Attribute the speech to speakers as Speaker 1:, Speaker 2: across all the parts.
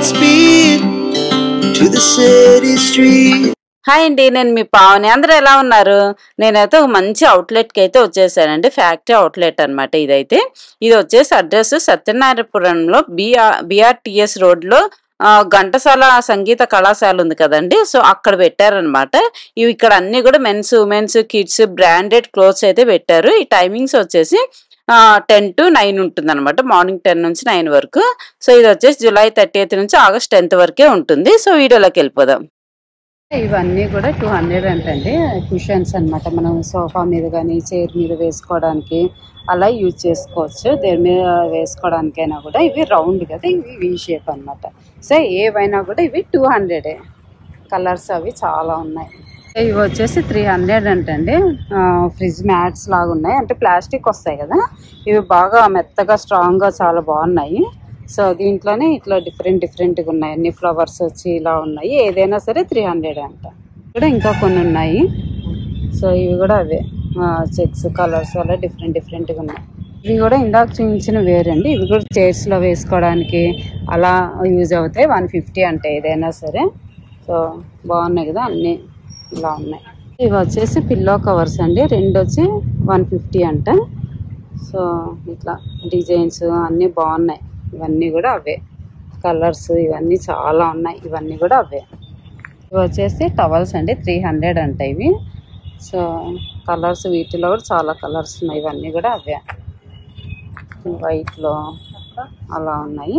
Speaker 1: Godspeed to the city street.
Speaker 2: Hi అండి, నేను మీ పావని. అందరూ ఎలా ఉన్నారు? నేనైతే ఒక మంచి అవుట్లెట్కి అయితే వచ్చేసానండి. ఫ్యాక్టరీ అవుట్లెట్ అనమాట ఇదైతే. ఇది వచ్చేసి అడ్రస్ సత్యనారాయణపురంలో బిఆర్టీఎస్ రోడ్లో ఘంటసాల సంగీత కళాశాల ఉంది కదండి, సో అక్కడ పెట్టారనమాట. ఇవి ఇక్కడ అన్ని కూడా men's, women's, kids branded clothes అయితే పెట్టారు. ఈ టైమింగ్స్ వచ్చేసి 10 to 9 ఉంటుంది అనమాట. మార్నింగ్ 10 నుంచి 9 వరకు. సో ఇది వచ్చేసి జూలై 30th నుంచి ఆగస్ట్ 10th వరకే ఉంటుంది. సో వీడియోలోకి వెళ్ళిపోదాం.
Speaker 3: ఇవన్నీ కూడా 200 అంటండి. కుషన్స్ అనమాట. మనం సోఫా మీద కానీ చైర్ మీద వేసుకోవడానికి అలా యూజ్ చేసుకోవచ్చు. దేని మీద వేసుకోవడానికైనా కూడా ఇవి రౌండ్ కదా, ఇవి వీ షేప్ అనమాట. సో ఏవైనా కూడా ఇవి 200. కలర్స్ అవి చాలా ఉన్నాయి. ఇవి వచ్చేసి 300 అంటండి. ఫ్రిడ్జ్ మ్యాట్స్ లాగా ఉన్నాయి, అంటే ప్లాస్టిక్ వస్తాయి కదా. ఇవి బాగా మెత్తగా స్ట్రాంగ్గా చాలా బాగున్నాయి. సో దీంట్లోనే ఇట్లా డిఫరెంట్గా ఉన్నాయి. అన్ని ఫ్లవర్స్ వచ్చి ఇలా ఉన్నాయి. ఏదైనా సరే 300 అంట. ఇక్కడ ఇంకా కొన్ని ఉన్నాయి. సో ఇవి కూడా అవే చెక్స్ కలర్స్ అలా డిఫరెంట్గా ఉన్నాయి. ఇవి కూడా ఇందాక చూపించిన వేరండి. ఇవి కూడా చైర్స్లో వేసుకోవడానికి అలా యూజ్ అవుతాయి. 150 అంటే ఏదైనా సరే. సో బాగున్నాయి కదా, అన్నీ ఇలా ఉన్నాయి. ఇవి వచ్చేసి పిల్లో కవర్స్ అండి. 2 వచ్చి 150 అంట. సో ఇట్లా డిజైన్స్ అన్నీ బాగున్నాయి. ఇవన్నీ కూడా అవే కలర్స్, ఇవన్నీ చాలా ఉన్నాయి. ఇవన్నీ కూడా అవే. ఇవి వచ్చేసి టవల్స్ అండి. 300 అంట ఇవి. సో కలర్స్ వీటిలో కూడా చాలా కలర్స్ ఉన్నాయి. ఇవన్నీ కూడా అవే వైట్లో అలా ఉన్నాయి.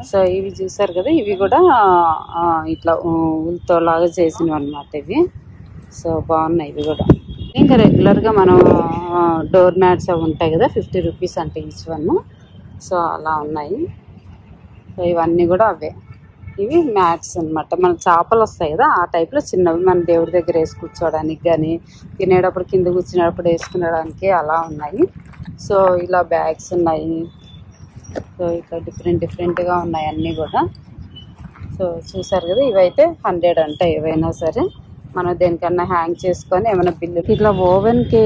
Speaker 3: సో ఇవి చూసారు కదా, ఇవి కూడా ఇట్లా ఊళ్ళతో లాగా చేసినవి అనమాట ఇవి. సో బాగున్నాయి ఇవి కూడా. ఇంకా రెగ్యులర్గా మనం డోర్ మ్యాట్స్ అవి ఉంటాయి కదా, 50 రూపీస్ అంటే ఈచ్ వన్. సో అలా ఉన్నాయి. సో ఇవన్నీ కూడా అవే. ఇవి మ్యాట్స్ అనమాట. మన చేపలు వస్తాయి కదా, ఆ టైప్లో చిన్నవి మన దేవుడి దగ్గర వేసి కూర్చోవడానికి కానీ తినేటప్పుడు కింద కూర్చునేటప్పుడు వేసుకునేడానికి అలా ఉన్నాయి. సో ఇలా బ్యాగ్స్ ఉన్నాయి. సో ఇట్లా డిఫరెంట్గా ఉన్నాయి అన్నీ కూడా. సో చూసారు కదా, ఇవైతే 100 అంట. ఏవైనా సరే మనం దేనికన్నా హ్యాంగ్ చేసుకొని ఏమైనా బిల్లు ఇట్లా ఓవెన్కి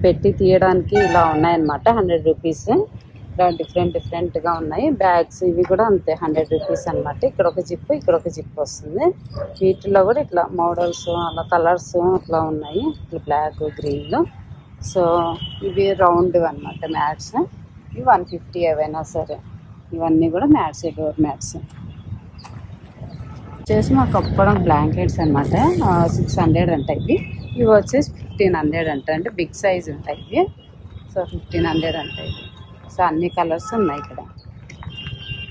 Speaker 3: పెట్టి తీయడానికి ఇలా ఉన్నాయన్నమాట. 100 రూపీస్. ఇలా డిఫరెంట్గా ఉన్నాయి. బ్యాగ్స్ ఇవి కూడా అంతే, 100 రూపీస్ అనమాట. ఇక్కడ ఒక జిప్, ఇక్కడ ఒక జిప్ వస్తుంది. వీటిలో కూడా ఇట్లా మోడల్స్ అలా కలర్స్ అట్లా ఉన్నాయి. ఇట్లా బ్లాక్, గ్రీన్లో. సో ఇవి రౌండ్ అనమాట మ్యాట్స్. ఇవి 150 ఏవైనా సరే. ఇవన్నీ కూడా మ్యాట్స్, డోర్ మ్యాట్స్. వచ్చేసి మాకు కప్పడం బ్లాంకెట్స్ అనమాట. 600 అంట ఇవి. ఇవి వచ్చేసి 1500 అంట. అంటే బిగ్ సైజ్ ఉంటాయి ఇవి. సో 1500 అంట ఇవి. సో అన్ని కలర్స్ ఉన్నాయి ఇక్కడ.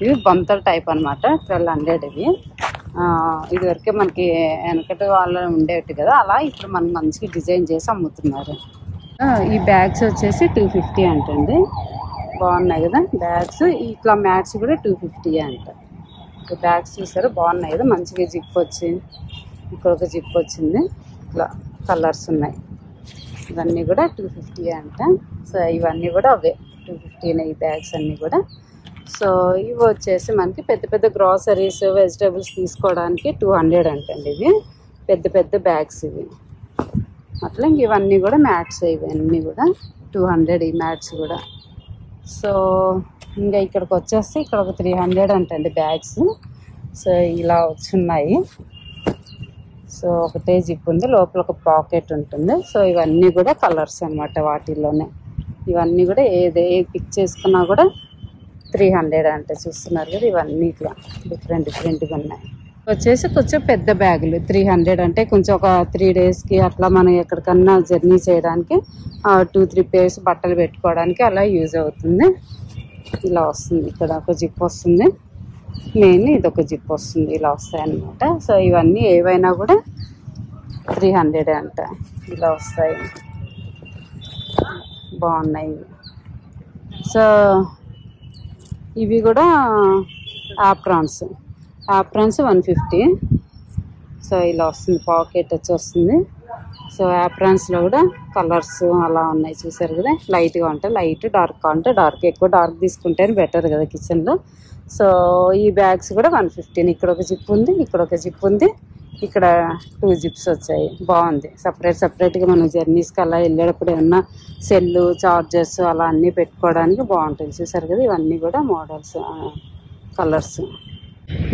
Speaker 3: ఇవి బొంతల టైప్ అనమాట. 1200 ఇవి. ఇదివరకే మనకి వెనకటి వాళ్ళు ఉండేవి కదా, అలా ఇప్పుడు మనం మంచిగా డిజైన్ చేసి అమ్ముతున్నారు. ఈ బ్యాగ్స్ వచ్చేసి 250 అంటండి. బాగున్నాయి కదా బ్యాగ్స్. ఇట్లా మ్యాట్స్ కూడా 250 అంట. బ్యాగ్స్ చూసారు, బాగున్నాయి కదా, మంచిగా జిప్ వచ్చి ఇక్కడ ఒక జిప్ వచ్చింది. ఇట్లా కలర్స్ ఉన్నాయి. ఇవన్నీ కూడా 250 అంట. సో ఇవన్నీ కూడా అవే 250 ఈ బ్యాగ్స్ అన్నీ కూడా. సో ఇవి వచ్చేసి మనకి పెద్ద గ్రాసరీస్, వెజిటేబుల్స్ తీసుకోవడానికి 200 అంటండి. ఇవి పెద్ద బ్యాగ్స్ ఇవి. అట్లా ఇంక ఇవన్నీ కూడా మ్యాట్స్. ఇవన్నీ కూడా 200 ఈ మ్యాట్స్ కూడా. సో ఇంకా ఇక్కడికి వచ్చేసి ఇక్కడ ఒక 300 అంటండి బ్యాగ్స్. సో ఇలా వచ్చున్నాయి. సో ఒకటే జిప్ ఉంది, లోపల ఒక పాకెట్ ఉంటుంది. సో ఇవన్నీ కూడా కలర్స్ అనమాట వాటిల్లోనే. ఇవన్నీ కూడా ఏ పిక్ చేసుకున్నా కూడా 300 అంటే. చూస్తున్నారు కదా, ఇవన్నీ ఇట్లా డిఫరెంట్గా ఉన్నాయి. వచ్చేసి కొంచెం పెద్ద బ్యాగులు 300 అంటే కొంచెం ఒక 3 డేస్కి అట్లా మనం ఎక్కడికన్నా జర్నీ చేయడానికి 2-3 పేర్స్ బట్టలు పెట్టుకోవడానికి అలా యూజ్ అవుతుంది. ఇలా వస్తుంది. ఇక్కడ ఒక జిప్ వస్తుంది, మెయిన్ ఇది ఒక జిప్ వస్తుంది. ఇలా వస్తాయి అన్నమాట. సో ఇవన్నీ ఏవైనా కూడా 300 అంట. ఇలా వస్తాయి, బాగున్నాయి. సో ఇవి కూడా ఆప్రాన్స్ 150. సో ఇలా వస్తుంది, పాకెట్ వచ్చి వస్తుంది. సో యాప్రాన్స్లో కూడా కలర్స్ అలా ఉన్నాయి. చూసారు కదా, లైట్గా ఉంటే లైట్, డార్క్గా ఉంటే డార్క్. ఎక్కువ డార్క్ తీసుకుంటే బెటర్ కదా కిచెన్లో. సో ఈ బ్యాగ్స్ కూడా 150. ఇక్కడ ఒక జిప్ ఉంది, ఇక్కడ ఒక జిప్ ఉంది, ఇక్కడ 2 జిప్స్ వచ్చాయి. బాగుంది. సపరేట్గా మనం జర్నీస్కి అలా వెళ్ళేటప్పుడు ఏమన్నా సెల్లు, చార్జర్స్ అలా అన్నీ పెట్టుకోవడానికి బాగుంటుంది. చూసారు కదా, ఇవన్నీ కూడా మోడల్స్, కలర్స్.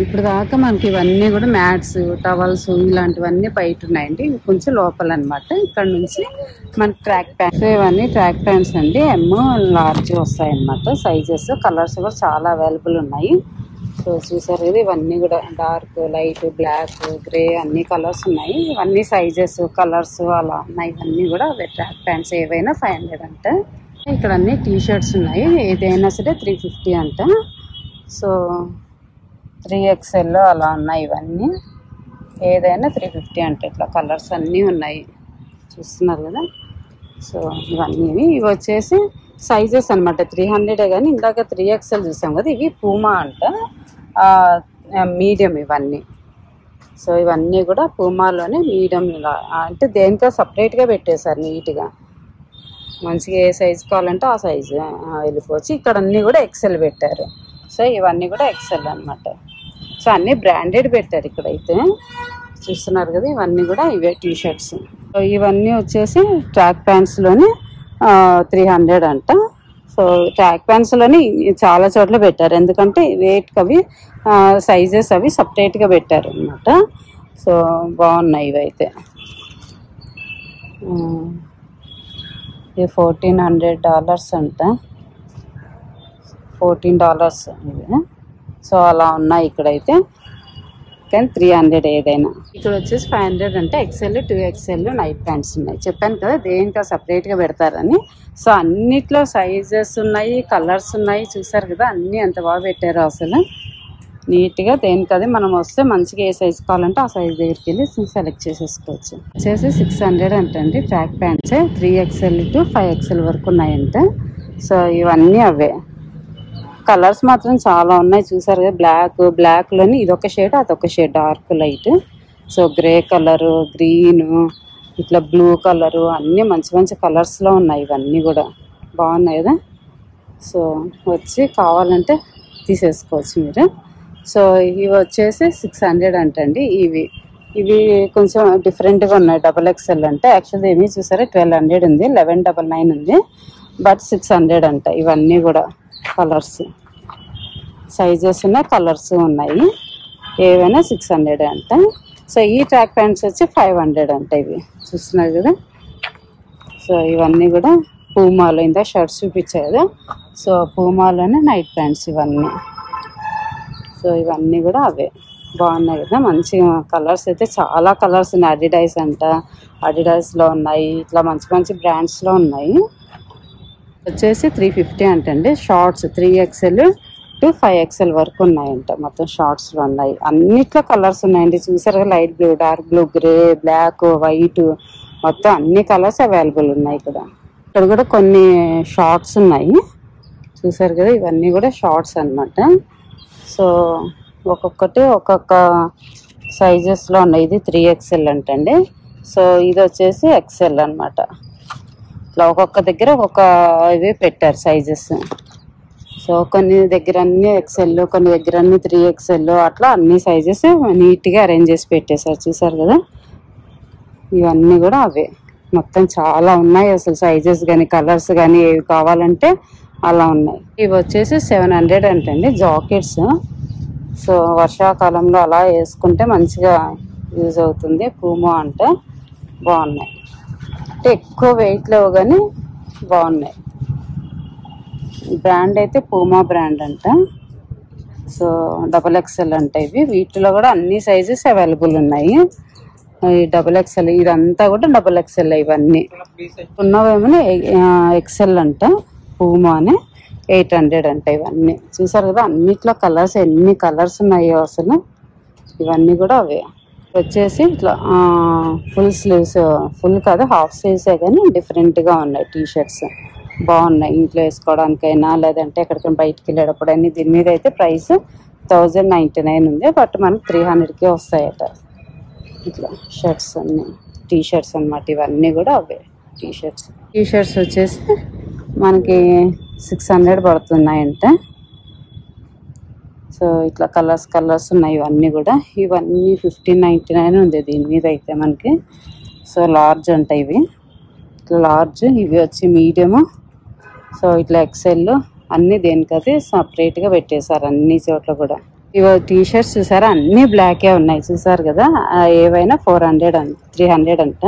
Speaker 3: ఇప్పుడు దాకా మనకి ఇవన్నీ కూడా మ్యాట్స్, టవల్స్ ఇలాంటివన్నీ బయట ఉన్నాయండి. ఇవి కొంచెం లోపల అనమాట. ఇక్కడ నుంచి మనకి ట్రాక్ ప్యాంట్స్, ఇవన్నీ ట్రాక్ ప్యాంట్స్ అండి. ఎమ్, లార్జ్ వస్తాయి అనమాట. సైజెస్, కలర్స్ కూడా చాలా అవైలబుల్ ఉన్నాయి. సో చూసారు కదా, ఇవన్నీ కూడా డార్క్, లైట్, బ్లాక్, గ్రే అన్ని కలర్స్ ఉన్నాయి. ఇవన్నీ సైజెస్, కలర్స్ అలా ఉన్నాయి. ఇవన్నీ కూడా ట్రాక్ ప్యాంట్స్ ఏవైనా 500 అంట. ఇక్కడ అన్ని టీ షర్ట్స్ ఉన్నాయి. ఏదైనా సరే 350 అంట. సో 3XL అలా ఉన్నాయి. ఇవన్నీ ఏదైనా 350 అంటే ఇట్లా కలర్స్ అన్నీ ఉన్నాయి. చూస్తున్నారు కదా. సో ఇవన్నీ ఇవి వచ్చేసి సైజెస్ అనమాట. 300 కానీ ఇందాక 3XL చూసాం కదా, ఇవి పూమా అంట, మీడియం ఇవన్నీ. సో ఇవన్నీ కూడా పూమాలోనే మీడియం, అంటే దేనికో సపరేట్గా పెట్టేశారు నీట్గా. మంచిగా ఏ సైజు కావాలంటే ఆ సైజు వెళ్ళిపోవచ్చు. ఇక్కడ అన్నీ కూడా XL పెట్టారు. సో ఇవన్నీ కూడా XL అనమాట. సో అన్నీ బ్రాండెడ్ పెట్టారు ఇక్కడైతే. చూస్తున్నారు కదా, ఇవన్నీ కూడా ఇవే టీ షర్ట్స్. సో ఇవన్నీ వచ్చేసి ట్రాక్ ప్యాంట్స్లోనే 300 అంట. సో ట్రాక్ ప్యాంట్స్లోని చాలా చోట్ల పెట్టారు, ఎందుకంటే వెయిట్ అవి సైజెస్ అవి సపరేట్గా పెట్టారు అనమాట. సో బాగున్నాయి ఇవైతే. ఇది $1400 అంట, $14 ఇవి. సో అలా ఉన్నాయి ఇక్కడైతే. కానీ 300 ఏదైనా. ఇక్కడ వచ్చేసి 500 అంటే XL, 2XL నైట్ ప్యాంట్స్ ఉన్నాయి. చెప్పాను కదా దేనికా సపరేట్గా పెడతారని. సో అన్నిట్లో సైజెస్ ఉన్నాయి, కలర్స్ ఉన్నాయి. చూసారు కదా అన్నీ ఎంత బాగా పెట్టారో అసలు నీట్గా. దేనికది మనం వస్తే మంచిగా ఏ సైజు కావాలంటే ఆ సైజ్ దగ్గరికి వెళ్ళి సెలెక్ట్ చేసేసుకోవచ్చు. వచ్చేసి 600 అంటండి track pants. 3XL to 5XL వరకు ఉన్నాయంట. సో ఇవన్నీ అవే. కలర్స్ మాత్రం చాలా ఉన్నాయి. చూసారు కదా, బ్లాక్లోని ఇదొక షేడ్, అదొక shade, dark light. So grey colour, green, ఇట్లా బ్లూ కలరు, అన్నీ మంచి మంచి కలర్స్లో ఉన్నాయి. ఇవన్నీ కూడా బాగున్నాయి కదా. సో వచ్చి కావాలంటే తీసేసుకోవచ్చు మీరు. సో ఇవి వచ్చేసి 600 అంటండి. ఇవి కొంచెం డిఫరెంట్గా ఉన్నాయి. XXL అంటే యాక్చువల్లీ ఏమి చూసారా 1200 ఉంది, 1199 ఉంది, బట్ 600 అంట. ఇవన్నీ కూడా కలర్స్, సైజెస్ ఉన్నాయి, కలర్స్ ఉన్నాయి. ఏవైనా 600 అంట. సో ఈ ట్రాక్ ప్యాంట్స్ వచ్చి 500 అంట. ఇవి చూస్తున్నారు కదా. సో ఇవన్నీ కూడా పూమాలో, ఇందా షర్ట్స్ చూపించాయి కదా. సో పూమాలోనే నైట్ ప్యాంట్స్ ఇవన్నీ. సో ఇవన్నీ కూడా అవే బాగున్నాయి కదా. మంచి కలర్స్ అయితే చాలా కలర్స్ ఉన్నాయి. అడిడాస్ అంట, అడిడాస్లో ఉన్నాయి. ఇట్లా మంచి మంచి బ్రాండ్స్లో ఉన్నాయి. వచ్చేసి 350 అంటండి. షార్ట్స్ 3XL to 5XL వరకు ఉన్నాయంట. మొత్తం షార్ట్స్లో ఉన్నాయి. అన్నిట్లో కలర్స్ ఉన్నాయండి. చూసారు light blue, dark blue, grey, black, white, మొత్తం అన్ని కలర్స్ అవైలబుల్ ఉన్నాయి ఇక్కడ. ఇక్కడ కూడా కొన్ని షార్ట్స్ ఉన్నాయి. చూసారు కదా, ఇవన్నీ కూడా షార్ట్స్ అన్నమాట. సో ఒక్కొక్కటి ఒక్కొక్క సైజెస్లో ఉన్నాయి. ఇది 3XL అంటండి. సో ఇది వచ్చేసి XL అనమాట. ఇట్లా ఒక్కొక్క దగ్గర ఒక్కొక్క ఇవి పెట్టారు సైజెస్. సో కొన్ని దగ్గర అన్ని XL, కొన్ని దగ్గర అన్ని 3XL, అట్లా అన్ని సైజెస్ నీట్గా అరేంజ్ చేసి పెట్టేశారు. చూసారు కదా, ఇవన్నీ కూడా అవే. మొత్తం చాలా ఉన్నాయి అసలు. సైజెస్ కానీ కలర్స్ కానీ ఏవి కావాలంటే అలా ఉన్నాయి. ఇవి వచ్చేసి 700 అంటండి జాకెట్స్. సో వర్షాకాలంలో అలా వేసుకుంటే మంచిగా యూజ్ అవుతుంది. పూమా అంటే బాగున్నాయి. అంటే ఎక్కువ వెయిట్ లేవు కానీ బాగున్నాయి. బ్రాండ్ అయితే పూమా బ్రాండ్ అంట. సో XXL అంట ఇవి. వీటిలో కూడా అన్ని సైజెస్ అవైలబుల్ ఉన్నాయి. ఈ XXL ఇదంతా కూడా XXL. ఇవన్నీ ఉన్నవేమో XL అంట. పూమానే 800 అంట. ఇవన్నీ చూసారు కదా, అన్నిట్లో కలర్స్, ఎన్ని కలర్స్ ఉన్నాయో అసలు. ఇవన్నీ కూడా అవే. వచ్చేసి ఇట్లా ఫుల్ స్లీవ్స్, ఫుల్ కాదు హాఫ్ స్లీవ్సే కానీ డిఫరెంట్గా ఉన్నాయి. టీ షర్ట్స్ బాగున్నాయి. ఇంట్లో వేసుకోవడానికైనా లేదంటే ఎక్కడికైనా బయటికి వెళ్ళేటప్పుడు అన్ని. దీని మీద అయితే ప్రైస్ 1099 ఉంది, బట్ మనకి 300కే వస్తాయట. ఇట్లా షర్ట్స్ అన్నీ టీ షర్ట్స్ అనమాట. ఇవన్నీ కూడా అవే టీ షర్ట్స్ వచ్చేసి మనకి 600 పడుతున్నాయంట. సో ఇట్లా కలర్స్ ఉన్నాయి. ఇవన్నీ కూడా ఇవన్నీ 1599 ఉంది దీని మీద అయితే మనకి. సో లార్జ్ అంట ఇవి. ఇట్లా లార్జ్, ఇవి వచ్చి మీడియము. సో ఇట్లా XL అన్నీ దేనికది సపరేట్గా పెట్టేశారు అన్ని చోట్ల కూడా. ఇవో టీషర్ట్స్ చూసారా, అన్ని బ్లాకే ఉన్నాయి చూసారు కదా. ఏవైనా 400 300 అంట.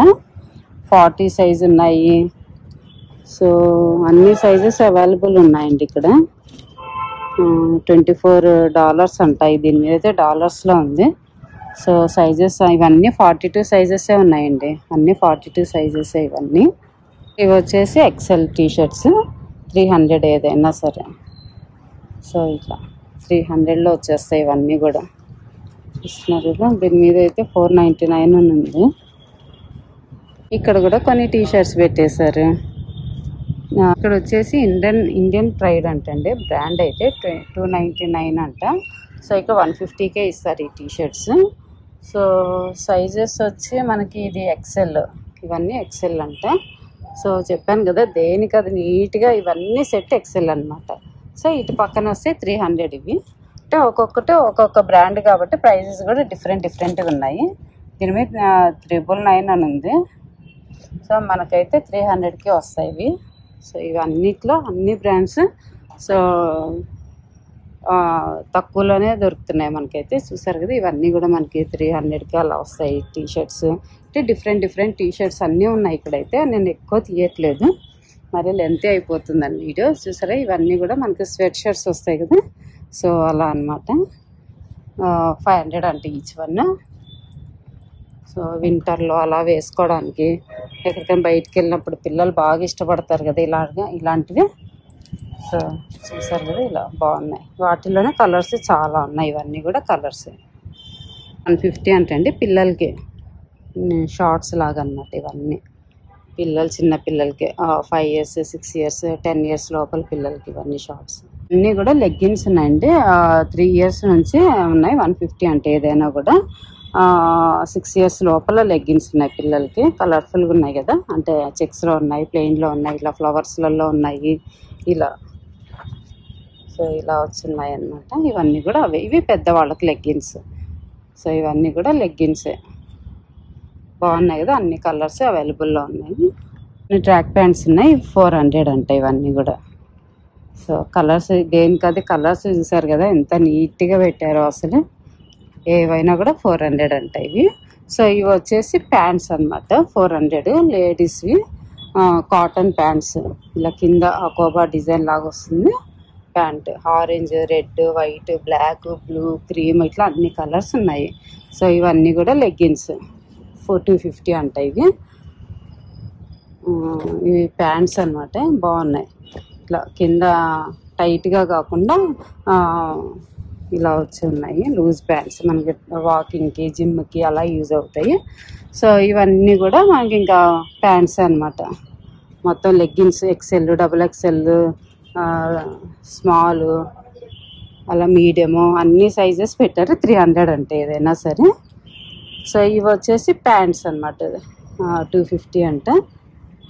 Speaker 3: 40 సైజు ఉన్నాయి. సో అన్ని సైజెస్ అవైలబుల్ ఉన్నాయండి ఇక్కడ. $24 అంటాయి. దీని మీద అయితే డాలర్స్లో ఉంది. సో సైజెస్ ఇవన్నీ 42 సైజెసే ఉన్నాయండి. అన్నీ 42 సైజెస్ ఇవన్నీ. ఇవి వచ్చేసి ఎక్సెల్ టీషర్ట్స్ 300 ఏదైనా సరే. సో ఇట్లా 300లో వచ్చేస్తాయి ఇవన్నీ కూడా. ఇస్తున్నారు కదా. దీని మీద అయితే 499 ఉంది. ఇక్కడ కూడా కొన్ని టీషర్ట్స్ పెట్టేశారు. ఇక్కడ వచ్చేసి ఇండియన్ ప్రైడ్ అంటండి. బ్రాండ్ అయితే 299 అంట. సో ఇక్కడ 150కే ఇస్తారు ఈ టీషర్ట్స్. సో సైజెస్ వచ్చి మనకి ఇది ఎక్సెల్, ఇవన్నీ ఎక్సెల్ అంట. సో చెప్పాను కదా, దేనికి అది నీట్గా ఇవన్నీ సెట్ ఎక్సెల్ అనమాట. సో ఇటు పక్కన వస్తే 300 ఇవి. అంటే ఒక్కొక్కటి ఒక్కొక్క బ్రాండ్ కాబట్టి ప్రైజెస్ కూడా డిఫరెంట్గా ఉన్నాయి. దీని మీద 999 అని ఉంది. సో మనకైతే 300కి వస్తాయి ఇవి. సో ఇవన్నిట్లో అన్ని బ్రాండ్స్ సో తక్కువలోనే దొరుకుతున్నాయి మనకైతే. చూసారు కదా, ఇవన్నీ కూడా మనకి 300కి అలా వస్తాయి టీషర్ట్స్. అంటే డిఫరెంట్ టీషర్ట్స్ అన్నీ ఉన్నాయి ఇక్కడైతే. నేను ఎక్కువ తీయట్లేదు, మరి లెంత్ అయిపోతుందండి వీడియో. చూసారా, ఇవన్నీ కూడా మనకి స్వెట్ షర్ట్స్ వస్తాయి కదా. సో అలా అనమాట. 500 అంటే ఈచ్ వన్. సో వింటర్లో అలా వేసుకోవడానికి, ఎక్కడికైనా బయటికి వెళ్ళినప్పుడు పిల్లలు బాగా ఇష్టపడతారు కదా ఇలాంటివి. సో చూసారు కదా, ఇలా బాగున్నాయి. వాటిలోనే కలర్స్ చాలా ఉన్నాయి. ఇవన్నీ కూడా కలర్స్ 150 అంటండి పిల్లలకి. షార్ట్స్ లాగా అన్నమాట ఇవన్నీ. చిన్న పిల్లలకి 5 years 6 years 10 years లోపల పిల్లలకి ఇవన్నీ షార్ట్స్. అన్నీ కూడా లెగ్గిన్స్ ఉన్నాయండి. 3 years నుంచి ఉన్నాయి. 150 అంటే ఏదైనా కూడా. 6 years లోపల లెగ్గిన్స్ ఉన్నాయి పిల్లలకి. కలర్ఫుల్గా ఉన్నాయి కదా, అంటే చెక్స్లో ఉన్నాయి, ప్లెయిన్లో ఉన్నాయి, ఇలా ఫ్లవర్స్లలో ఉన్నాయి ఇలా. సో ఇలా వచ్చున్నాయి అన్నమాట. ఇవన్నీ కూడా అవే. ఇవి పెద్దవాళ్ళకి లెగ్గిన్స్. సో ఇవన్నీ కూడా లెగ్గిన్సే. బాగున్నాయి కదా, అన్ని కలర్స్ అవైలబుల్లో ఉన్నాయి. ట్రాక్ ప్యాంట్స్ ఉన్నాయి. 400 అంట ఇవన్నీ కూడా. సో కలర్స్ దేనికది కలర్స్ చూసారు కదా, ఎంత నీట్గా పెట్టారో అసలు. ఏవైనా కూడా 400 అంట ఇవి. సో ఇవి వచ్చేసి ప్యాంట్స్ అనమాట. 400 లేడీస్వి. Cotton pants. ఇలా కింద కోబా డిజైన్ లాగా వస్తుంది pant. Orange, red, white, black, blue, cream ఇట్లా అన్ని కలర్స్ ఉన్నాయి. సో ఇవన్నీ కూడా లెగ్గిన్స్ 250 అంట ఇవి. ఇవి ప్యాంట్స్ అనమాట. బాగున్నాయి. ఇట్లా కింద టైట్గా కాకుండా ఇలా వచ్చి ఉన్నాయి. లూజ్ ప్యాంట్స్ మనకి వాకింగ్కి, జిమ్కి అలా యూజ్ అవుతాయి. సో ఇవన్నీ కూడా మనకి ఇంకా ప్యాంట్స్ అనమాట. మొత్తం లెగ్గిన్స్ ఎక్సెల్, XXL, స్మాల్, అలా మీడియము అన్ని సైజెస్ పెట్టారు. 300 అంటే ఏదైనా సరే. సో ఇవి వచ్చేసి ప్యాంట్స్ అనమాట. 250 అంట.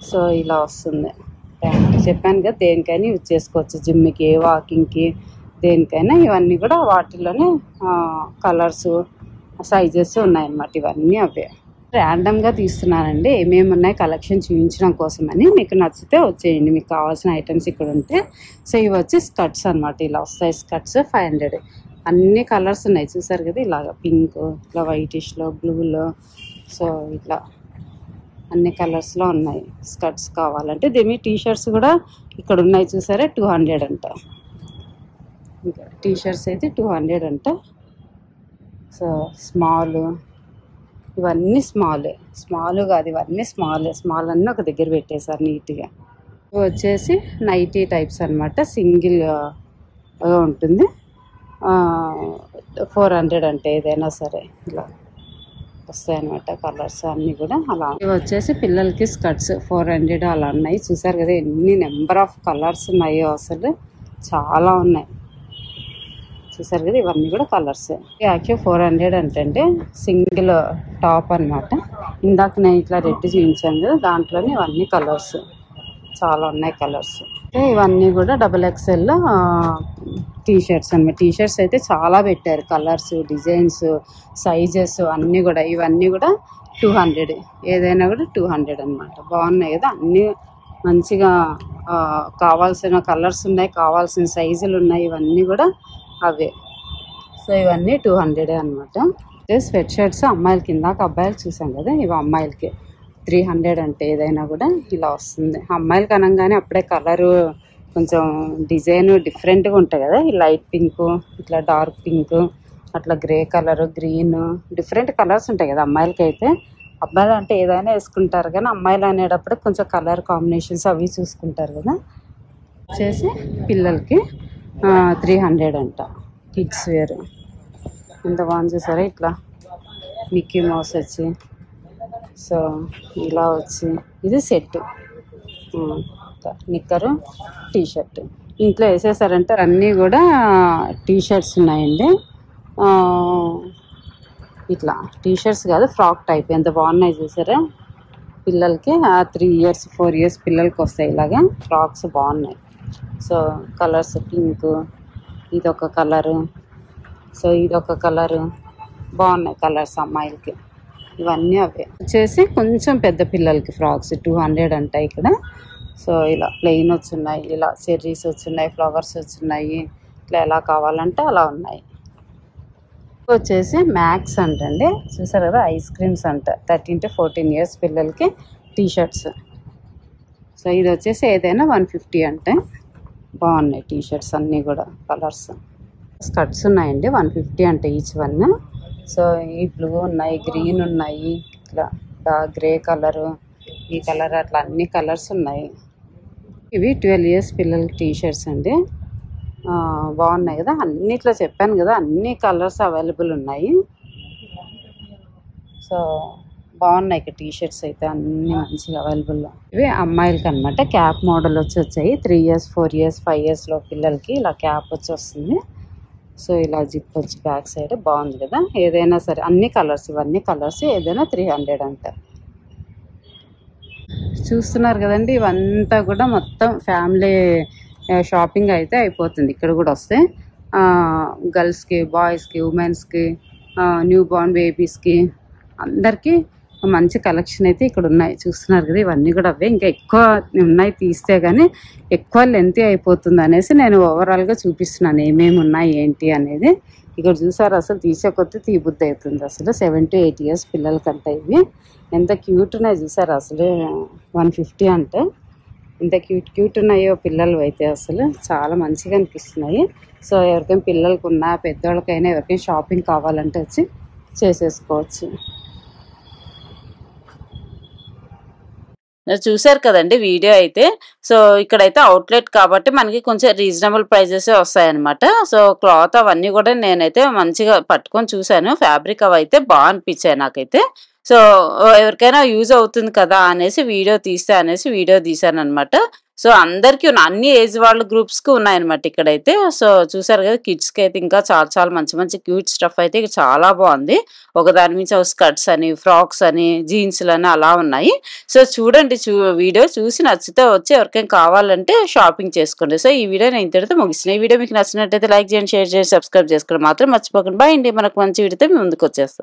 Speaker 3: సో ఇలా వస్తుంది ప్యాంట్. చెప్పాను కదా, దేనికైనా యూజ్ చేసుకోవచ్చు, జిమ్కి, వాకింగ్కి, దేనికైనా. ఇవన్నీ కూడా వాటిలోనే కలర్స్, సైజెస్ ఉన్నాయన్నమాట. ఇవన్నీ అవే. ర్యాండమ్గా తీస్తున్నానండి, ఏమేమి ఉన్నాయి కలెక్షన్ చూపించడం కోసమని. మీకు నచ్చితే వచ్చేయండి, మీకు కావాల్సిన ఐటమ్స్ ఇక్కడ ఉంటే. సో ఇవి వచ్చి స్కర్ట్స్ అనమాట. ఇలా వస్తాయి స్కర్ట్స్. 500. అన్ని కలర్స్ ఉన్నాయి చూసారు కదా, ఇలాగ పింక్, ఇట్లా వైటిష్లో, బ్లూలో. సో ఇట్లా అన్ని కలర్స్లో ఉన్నాయి స్కర్ట్స్ కావాలంటే. దీని టీషర్ట్స్ కూడా ఇక్కడ ఉన్నాయి చూసారా, 200 అంట. ఇంకా టీషర్ట్స్ అయితే 200 అంట. సో స్మాల్, ఇవన్నీ స్మాల్ కాదు, ఇవన్నీ స్మాల్ అన్నీ ఒక దగ్గర పెట్టేశారు నీట్గా. ఇవి వచ్చేసి నైటీ టైప్స్ అనమాట. సింగిల్ ఉంటుంది. 400 అంటే ఏదైనా సరే ఇలా వస్తాయన్నమాట కలర్స్ అన్నీ కూడా అలా. ఇవి వచ్చేసి పిల్లలకి స్కర్ట్స్ 400 అలా ఉన్నాయి. చూసారు కదా ఎన్ని నెంబర్ ఆఫ్ కలర్స్ ఉన్నాయో, అసలు చాలా ఉన్నాయి. చూసారు కదా, ఇవన్నీ కూడా కలర్స్. యాక్చువల్ 400 అంటే సింగిల్ టాప్ అనమాట. ఇందాక నేను ఇట్లా రెడ్ చూపించాను కదా, దాంట్లోనే ఇవన్నీ కలర్స్ చాలా ఉన్నాయి కలర్స్. ఇవన్నీ కూడా XXL టీషర్ట్స్ అనమాట. టీషర్ట్స్ అయితే చాలా పెట్టారు, కలర్స్, డిజైన్స్, సైజెస్ అన్నీ కూడా. ఇవన్నీ కూడా 200, ఏదైనా కూడా 200 అనమాట. బాగున్నాయి కదా, అన్నీ మంచిగా కావాల్సిన కలర్స్ ఉన్నాయి, కావాల్సిన సైజులు ఉన్నాయి. ఇవన్నీ కూడా అవే. సో ఇవన్నీ 200 అనమాట. స్వెట్ షర్ట్స్ అమ్మాయిలకి ఇందాక అబ్బాయిలు చూసాం కదా, ఇవి అమ్మాయిలకి 300 అంటే ఏదైనా కూడా ఇలా వస్తుంది. అమ్మాయిలకి అనగానే అప్పుడే కలరు కొంచెం డిజైన్ డిఫరెంట్గా ఉంటాయి కదా, ఈ లైట్ పింక్, ఇట్లా డార్క్ పింక్, అట్లా grey colour, green, different colours ఉంటాయి కదా అమ్మాయిలకి. అయితే అబ్బాయిలు అంటే ఏదైనా వేసుకుంటారు కానీ అమ్మాయిలు అనేటప్పుడు కొంచెం కలర్ కాంబినేషన్స్ అవి చూసుకుంటారు కదా. వచ్చేసి పిల్లలకి 300 అంట కిడ్స్ వేర్. ఎంత బాగుంది చూసారా, ఇట్లా మిక్కీ మౌస్ వచ్చి, సో ఇలా వచ్చి ఇది సెట్ నిక్కరు టీషర్ట్. ఇంట్లో వేసేసారంటే అన్నీ కూడా టీషర్ట్స్ ఉన్నాయండి. ఇట్లా టీషర్ట్స్ కాదు, ఫ్రాక్ టైప్. ఎంత బాగున్నాయి చూసారా పిల్లలకి. 3 years 4 years పిల్లలకి వస్తాయి ఇలాగా ఫ్రాక్స్, బాగున్నాయి. సో కలర్స్ పింక్, ఇదొక కలరు, సో ఇదొక కలరు, బాగున్నాయి కలర్స్ అమ్మాయిలకి. ఇవన్నీ అవే. వచ్చేసి కొంచెం పెద్ద పిల్లలకి ఫ్రాక్స్ 200 అంట ఇక్కడ. సో ఇలా ప్లెయిన్ వచ్చున్నాయి, ఇలా చెర్రీస్ వచ్చున్నాయి, ఫ్లవర్స్ వచ్చున్నాయి, ఇట్లా ఎలా కావాలంటే అలా ఉన్నాయి. వచ్చేసి మ్యాక్స్ అంటండి, చూసారు కదా ఐస్ క్రీమ్స్ అంట. 13 to 14 years పిల్లలకి టీషర్ట్స్. సో ఇది వచ్చేసి ఏదైనా 150 అంటే. బాగున్నాయి టీషర్ట్స్ అన్నీ కూడా కలర్స్. స్కర్ట్స్ ఉన్నాయండి 150 అంటే ఈచ్ వన్. సో ఈ బ్లూ ఉన్నాయి, గ్రీన్ ఉన్నాయి, ఇట్లా గ్రే కలరు, ఈ కలర్, అట్లా అన్ని కలర్స్ ఉన్నాయి. ఇవి 12 years పిల్లలకి టీషర్ట్స్ అండి. బాగున్నాయి కదా, అన్నిట్లో చెప్పాను కదా అన్ని కలర్స్ అవైలబుల్ ఉన్నాయి. సో బాగున్నాయి ఇక్కడ టీషర్ట్స్ అయితే అన్ని మంచిగా అవైలబుల్లో. ఇవి అమ్మాయిలకి అనమాట. క్యాప్ మోడల్ వచ్చాయి 3 years 4 years 5 yearsలో పిల్లలకి ఇలా క్యాప్ వస్తుంది. సో ఇలా జిప్ వచ్చి బ్యాక్ సైడ్ బాగుంది కదా. ఏదైనా సరే అన్ని కలర్స్, ఇవన్నీ కలర్స్, ఏదైనా 300 అంట. చూస్తున్నారు కదండి, ఇవంతా కూడా మొత్తం ఫ్యామిలీ షాపింగ్ అయితే అయిపోతుంది. ఇక్కడ కూడా వస్తే గర్ల్స్కి, బాయ్స్కి, ఉమెన్స్కి, న్యూ బార్న్ బేబీస్కి అందరికీ మంచి కలెక్షన్ అయితే ఇక్కడ ఉన్నాయి. చూస్తున్నారు కదా, ఇవన్నీ కూడా అవే. ఇంకా ఎక్కువ ఉన్నాయి తీస్తే కానీ ఎక్కువ లెంత్ అయిపోతుంది అనేసి నేను ఓవరాల్గా చూపిస్తున్నాను ఏమేమి ఉన్నాయి ఏంటి అనేది. ఇక్కడ చూసారు అసలు తీసే కొద్ది తీబుద్ధి అవుతుంది అసలు. 7 to 8 years పిల్లలకంట ఇవి. ఎంత క్యూట్ ఉన్నాయి చూసారు అసలు. 150 అంటే ఎంత క్యూట్ ఉన్నాయో పిల్లలు అయితే అసలు చాలా మంచిగా అనిపిస్తున్నాయి. సో ఎవరికైనా పిల్లలకి ఉన్నా పెద్దవాళ్ళకైనా ఎవరికైనా షాపింగ్ కావాలంటే వచ్చి చేసేసుకోవచ్చు.
Speaker 2: చూసారు కదండి వీడియో అయితే. సో ఇక్కడైతే అవుట్లెట్ కాబట్టి మనకి కొంచెం రీజనబుల్ ప్రైజెస్ వస్తాయన్నమాట. సో క్లాత్ అవన్నీ కూడా నేనైతే మంచిగా పట్టుకొని చూశాను. ఫ్యాబ్రిక్ అవి అయితే బాగా అనిపించాయి నాకైతే. సో ఎవరికైనా యూజ్ అవుతుంది కదా అనేసి వీడియో తీశాను అనమాట. సో అందరికీ అన్ని ఏజ్ వాళ్ళ గ్రూప్స్కి ఉన్నాయన్నమాట ఇక్కడైతే. సో చూసారు కదా, కిడ్స్కి అయితే ఇంకా చాలా చాలా మంచి మంచి క్యూట్ స్టఫ్ అయితే చాలా బాగుంది. ఒకదాని నుంచి స్కర్ట్స్ అని, ఫ్రాక్స్ అని, జీన్స్లు అని అలా ఉన్నాయి. సో చూడండి, వీడియో చూసి నచ్చితే వచ్చి ఎవరికైనా కావాలంటే షాపింగ్ చేసుకోండి. సో ఈ వీడియో నేను ఇంతటితో ముగిసిన. ఈ వీడియో మీకు నచ్చినట్టయితే లైక్ చేయండి, షేర్ చేయండి, సబ్స్క్రైబ్ చేసుకోండి మాత్రం మర్చిపోకండి. బాయ్ అండి, మనకు మంచి వీడియోతో ముందుకు వచ్చేస్తాను.